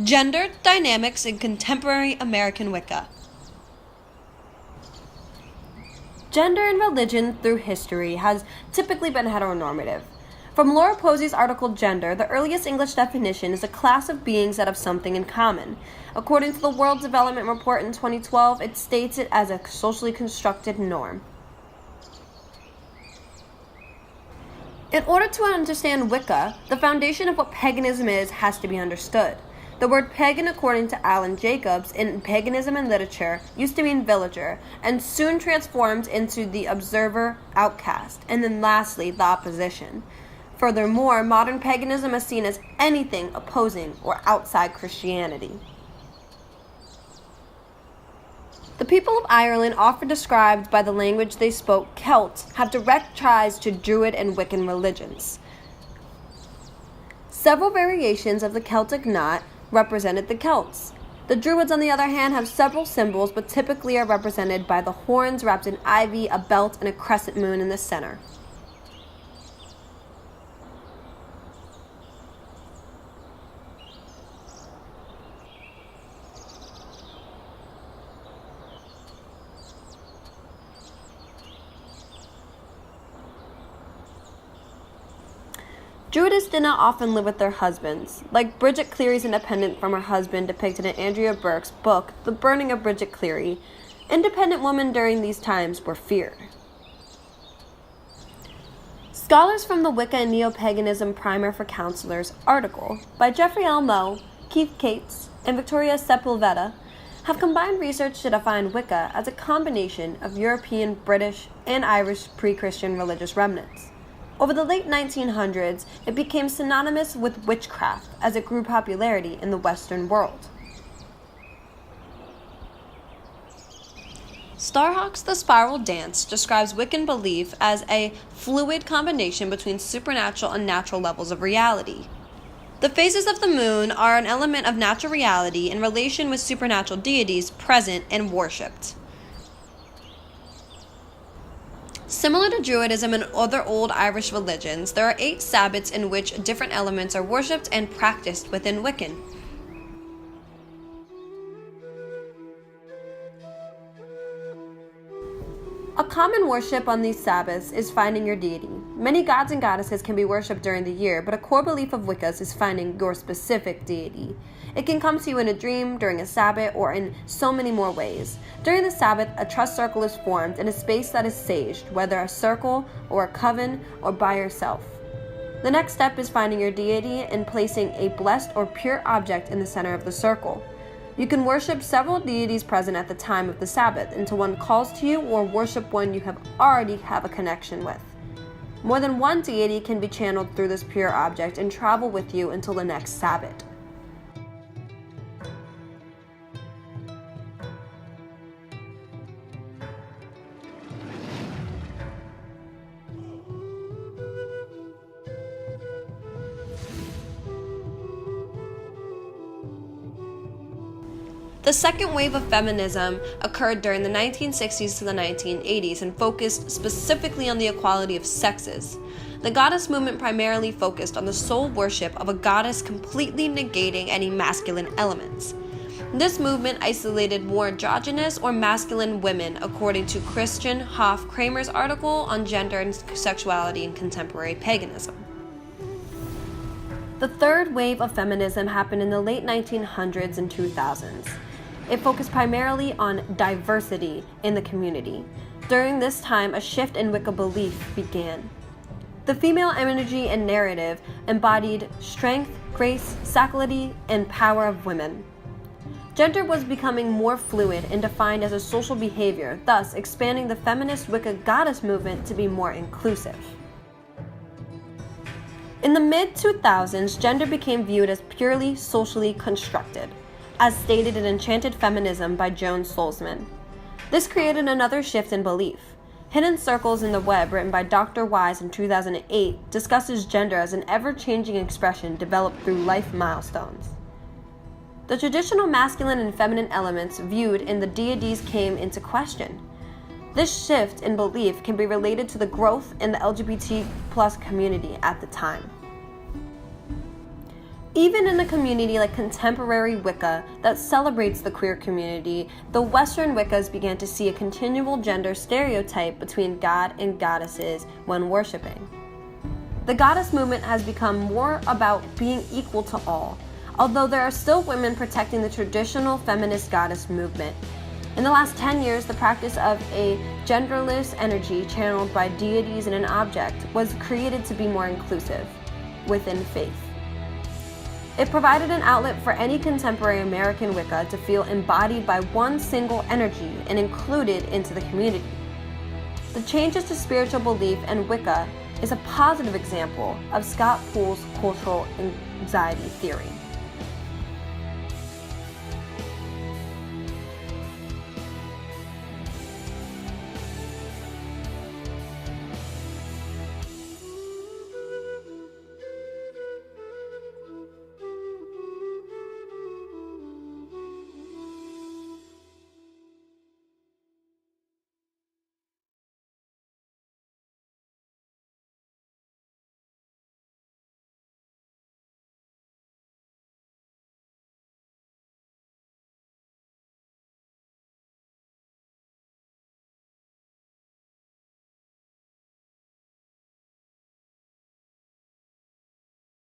Gender dynamics in contemporary American Wicca. Gender in religion through history has typically been heteronormative. From Laura Posey's article Gender, the earliest English definition is a class of beings that have something in common. According to the World Development Report in 2012, it states it as a socially constructed norm. In order to understand Wicca, the foundation of what paganism is has to be understood. The word pagan, according to Alan Jacobs, in Paganism and Literature, used to mean villager, and soon transformed into the observer, outcast, and then lastly, the opposition. Furthermore, modern paganism is seen as anything opposing or outside Christianity. The people of Ireland, often described by the language they spoke, Celts, have direct ties to Druid and Wiccan religions. Several variations of the Celtic knot represented the Celts. The Druids, on the other hand, have several symbols, but typically are represented by the horns wrapped in ivy, a belt, and a crescent moon in the center. Druidists did not often live with their husbands. Like Bridget Cleary's independent from her husband depicted in Andrea Burke's book, The Burning of Bridget Cleary, independent women during these times were feared. Scholars from the Wicca and Neo-Paganism Primer for Counselors article by Jeffrey L. Moe, Keith Cates, and Victoria Sepulveda have combined research to define Wicca as a combination of European, British, and Irish pre-Christian religious remnants. Over the late 1900s, it became synonymous with witchcraft as it grew popularity in the Western world. Starhawk's The Spiral Dance describes Wiccan belief as a fluid combination between supernatural and natural levels of reality. The phases of the moon are an element of natural reality in relation with supernatural deities present and worshipped. Similar to Druidism and other old Irish religions, there are 8 Sabbats in which different elements are worshipped and practiced within Wiccan. A common worship on these Sabbats is finding your deity. Many gods and goddesses can be worshipped during the year, but a core belief of Wiccas is finding your specific deity. It can come to you in a dream, during a Sabbat, or in so many more ways. During the Sabbath, a trust circle is formed in a space that is saged, whether a circle or a coven or by yourself. The next step is finding your deity and placing a blessed or pure object in the center of the circle. You can worship several deities present at the time of the Sabbath until one calls to you, or worship one you already have a connection with. More than one deity can be channeled through this pure object and travel with you until the next Sabbath. The second wave of feminism occurred during the 1960s to the 1980s and focused specifically on the equality of sexes. The goddess movement primarily focused on the sole worship of a goddess, completely negating any masculine elements. This movement isolated more androgynous or masculine women, according to Christian Hoff Kramer's article on gender and sexuality in contemporary paganism. The third wave of feminism happened in the late 1900s and 2000s. It focused primarily on diversity in the community. During this time, a shift in Wicca belief began. The female energy and narrative embodied strength, grace, sacrality, and power of women. Gender was becoming more fluid and defined as a social behavior, thus expanding the feminist Wicca goddess movement to be more inclusive. In the mid-2000s, gender became viewed as purely socially constructed, as stated in Enchanted Feminism by Joan Solzman. This created another shift in belief. Hidden Circles in the Web, written by Dr. Wise in 2008, discusses gender as an ever-changing expression developed through life milestones. The traditional masculine and feminine elements viewed in the deities came into question. This shift in belief can be related to the growth in the LGBT+ community at the time. Even in a community like contemporary Wicca that celebrates the queer community, the Western Wiccas began to see a continual gender stereotype between God and goddesses when worshiping. The goddess movement has become more about being equal to all, although there are still women protecting the traditional feminist goddess movement. In the last 10 years, the practice of a genderless energy channeled by deities in an object was created to be more inclusive within faith. It provided an outlet for any contemporary American Wicca to feel embodied by one single energy and included into the community. The changes to spiritual belief and Wicca is a positive example of Scott Poole's cultural anxiety theory.